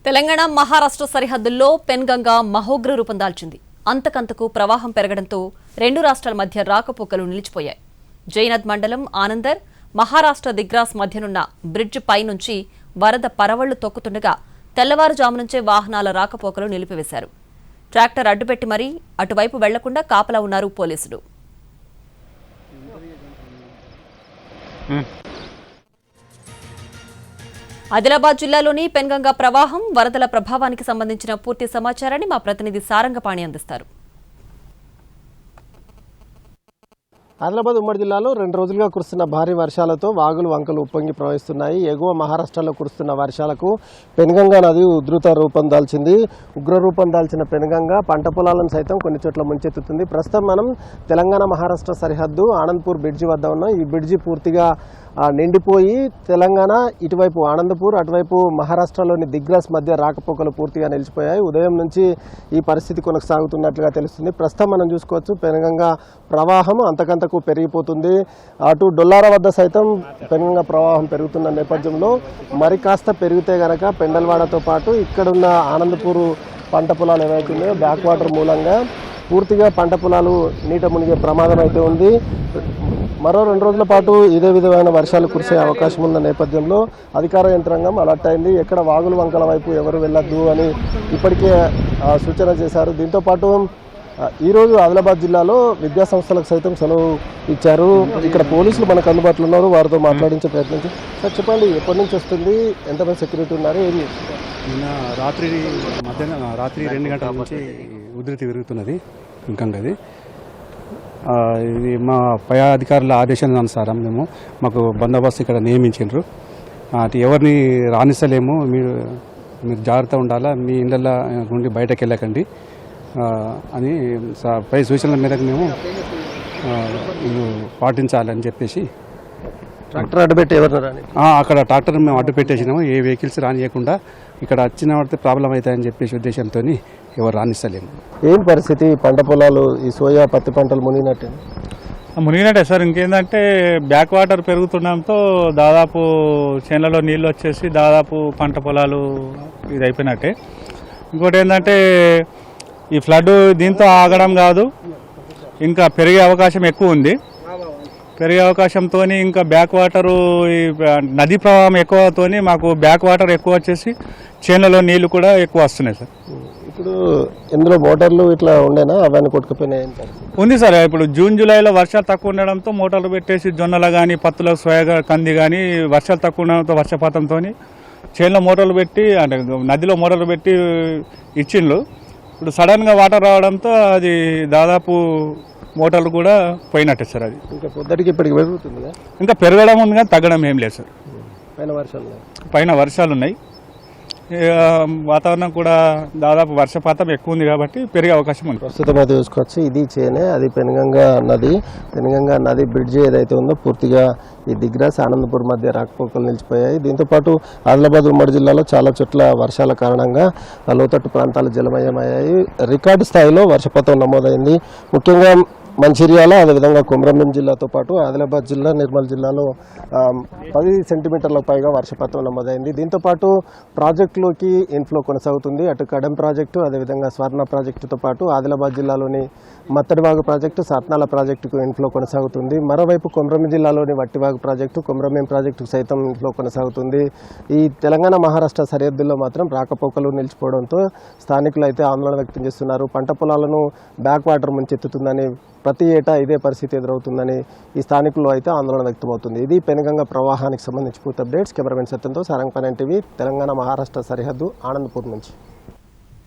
తెలంగాణ మహారాష్ట్ర సరిహద్దుల్లో పెన్గంగా మహోగ్ర రూపం దాల్చింది. అంతకంతకు ప్రవాహం పెరగడంతో రెండు రాష్ట్రాల మధ్య రాకపోకలు నిలిచిపోయాయి. జైనద్ మండలం ఆనందర్ మహారాష్ట్ర దిగ్రాస్ మధ్యనున్న బ్రిడ్జ్ పై నుంచి వరద పరవళ్లు తొక్కుతుండగా తెల్లవారుజాము నుంచే వాహనాల రాకపోకలు నిలిపివేశారు. ట్రాక్టర్ అడ్డుపెట్టి మరీ అటువైపు వెళ్లకుండా కాపలా ఉన్నారు పోలీసులు. ఆదిలాబాద్ జిల్లాలోని పెన్గంగా ప్రవాహం వరదల ప్రభావానికి సంబంధించిన పూర్తి సమాచారాన్ని మా ప్రతినిధి సారంగపాణి అందిస్తారు. ఆదిలాబాద్ ఉమ్మడి జిల్లాలో 2 రోజులుగా కురుస్తున్న భారీ వర్షాలతో వాగులు వంకలు ఉప్పొంగి ప్రవహిస్తున్నాయి. ఎగువ మహారాష్ట్రలో కురుస్తున్న వర్షాలకు పెన్గంగా నది ఉధృత రూపం దాల్చింది. ఉగ్ర రూపం దాల్చిన పెన్గంగా పంట పొలాలను సైతం కొన్ని చోట్ల ముంచెత్తుతుంది. ప్రస్తుతం మనం తెలంగాణ మహారాష్ట్ర సరిహద్దు ఆనంద్పూర్ బ్రిడ్జి వద్ద ఉన్నాం. ఈ బ్రిడ్జి పూర్తిగా నిండిపోయి తెలంగాణ ఇటువైపు ఆనందపూర్, అటువైపు మహారాష్ట్రలోని దిగ్రాస్ మధ్య రాకపోకలు పూర్తిగా నిలిచిపోయాయి. ఉదయం నుంచి ఈ పరిస్థితి కొనసాగుతున్నట్లుగా తెలుస్తుంది. ప్రస్తుతం మనం చూసుకోవచ్చు పెన్గంగా ప్రవాహం అంతకంతకు పెరిగిపోతుంది. అటు డొల్లార వద్ద సైతం పెన్గంగా ప్రవాహం పెరుగుతున్న నేపథ్యంలో మరి కాస్త పెరిగితే గనక పెండల్వాడతో పాటు ఇక్కడున్న ఆనందపూర్ పంట పొలాలు ఏవైతున్నాయో బ్యాక్ వాటర్ మూలంగా పూర్తిగా పంట పొలాలు నీట మునిగే ప్రమాదం అయితే ఉంది. మరో 2 రోజుల పాటు ఇదే విధమైన వర్షాలు కురిసే అవకాశం ఉన్న నేపథ్యంలో అధికార యంత్రాంగం అలర్ట్ అయింది. ఎక్కడ వాగులు వంకల వైపు ఎవరు వెళ్ళొద్దు అని ఇప్పటికే సూచన చేశారు. దీంతోపాటు ఈరోజు ఆదిలాబాద్ జిల్లాలో విద్యా సంస్థలకు సైతం సెలవు ఇచ్చారు. ఇక్కడ పోలీసులు మనకు అందుబాటులో ఉన్నారు, వారితో మాట్లాడించే ప్రయత్నించి సార్ చెప్పండి, ఎప్పటి నుంచి వస్తుంది, ఎంతమంది సెక్యూరిటీ ఉన్నారు, ఏమి? నిన్న రాత్రి 2 గంటల నుంచి ఉధృతి పెరుగుతున్నది ఇంకంగది. ఇది మా పై అధికారుల ఆదేశాల అనుసారం మాకు బందోబస్తు ఇక్కడ నియమించారు. అటు ఎవరిని రాణిస్తలేము, మీరు జాగ్రత్త ఉండాలా, మీ ఇళ్ళ నుండి బయటకు వెళ్ళకండి అని పై సూచనల మేరకు మేము పాటించాలని చెప్పేసి ట్రాక్టర్ అడ్డుపెట్టి అక్కడ ట్రాక్టర్ మేము అడ్డు పెట్టేసినాము. ఏ వెహికల్స్ రానియకుండా ఇక్కడ వచ్చిన వాడితే ప్రాబ్లం అవుతాయని చెప్పేసి ఉద్దేశంతో ఎవరు రాణిస్తలేము. ఏం పరిస్థితి? పంట పొలాలు ఈ సోయా పత్తి పంటలు మునిగినట్టే సార్. ఇంకేంటంటే బ్యాక్ వాటర్ పెరుగుతుండడంతో దాదాపు చేనులలో నీళ్ళు వచ్చేసి దాదాపు పంట పొలాలు ఇది అయిపోయినట్టే. ఇంకోటి ఏంటంటే ఈ ఫ్లడ్ దీంతో ఆగడం కాదు, ఇంకా పెరిగే అవకాశం ఎక్కువ ఉంది. పెరిగే అవకాశంతో ఇంకా బ్యాక్ వాటరు నదీ ప్రవాహం ఎక్కువతో మాకు బ్యాక్ వాటర్ ఎక్కువ వచ్చేసి చేనులలో నీళ్లు కూడా ఎక్కువ వస్తున్నాయి సార్. ఇప్పుడు ఇందులో మోటార్లు ఇట్లా ఉండేనా, అవన్నీ కొట్టుకుపోయినాయి? ఉంది సార్. ఇప్పుడు జూన్ జూలైలో వర్షాలు తక్కువ ఉండడంతో మోటార్లు పెట్టేసి జొన్నలు కానీ పత్తుల సోయా కంది కానీ వర్షాలు తక్కువ ఉండడంతో వర్షపాతంతో చేనులో మోటార్లు పెట్టి అంటే నదిలో మోటార్లు పెట్టి ఇచ్చిండ్రు. ఇప్పుడు సడన్గా వాటర్ రావడంతో అది దాదాపు మోటార్లు కూడా పోయినట్టే సార్. అది ఇంకా పొద్దుటికి ఇప్పటికి పెరుగుతుంది, ఇంకా పెరగడం ఉంది కానీ తగ్గడం ఏం లేదు సార్. పైన వర్షాలు ఉన్నాయి, వాతావరణం కూడా దాదాపు వర్షపాతం ఎక్కువ ఉంది కాబట్టి పెరిగే అవకాశం ఉంది. ప్రస్తుతం అయితే చూసుకోవచ్చు, ఇది చేనే అది పెన్గంగా నది. పెన్గంగా నది బ్రిడ్జి ఏదైతే ఉందో పూర్తిగా ఈ దిగ్రాస్ ఆనందపూర్ మధ్య రాకపోకలు నిలిచిపోయాయి. దీంతోపాటు ఆదిలాబాద్ ఉమ్మడి జిల్లాలో చాలా చోట్ల వర్షాల కారణంగా లోతట్టు ప్రాంతాలు జలమయమయ్యాయి. రికార్డు స్థాయిలో వర్షపాతం నమోదైంది. ముఖ్యంగా మంచిర్యాల, అదేవిధంగా కొమరంభీం జిల్లాతో పాటు ఆదిలాబాద్ జిల్లా, నిర్మల్ జిల్లాలో 10 సెంటీమీటర్లకు పైగా వర్షపాతం నమోదైంది. దీంతోపాటు ప్రాజెక్టులోకి ఇన్ఫ్లో కొనసాగుతుంది. అటు కడెం ప్రాజెక్టు, అదేవిధంగా స్వర్ణ ప్రాజెక్టుతో పాటు ఆదిలాబాద్ జిల్లాలోని మత్తడివాగు ప్రాజెక్టు, సాత్నాల ప్రాజెక్టుకు ఇన్ఫ్లో కొనసాగుతుంది. మరోవైపు కొమరంభీం జిల్లాలోని వట్టివాగు ప్రాజెక్టు, కొమరంభీం ప్రాజెక్టుకు సైతం ఇన్ఫ్లో కొనసాగుతుంది. ఈ తెలంగాణ మహారాష్ట్ర సరిహద్దుల్లో మాత్రం రాకపోకలు నిలిచిపోవడంతో స్థానికులు అయితే ఆందోళన వ్యక్తం చేస్తున్నారు. పంట పొలాలను బ్యాక్ వాటర్ ముంచెత్తుతుందని, ప్రతి ఏటా ఇదే పరిస్థితి ఎదురవుతుందని ఈ స్థానికులు అయితే ఆందోళన వ్యక్తమవుతుంది. ఇది పెన్గంగా ప్రవాహానికి సంబంధించి పూర్తి అప్డేట్స్. కెమెరామెన్ సత్యంతో సారంగపాణి టీవీ, తెలంగాణ మహారాష్ట్ర సరిహద్దు ఆనందపూర్ నుంచి.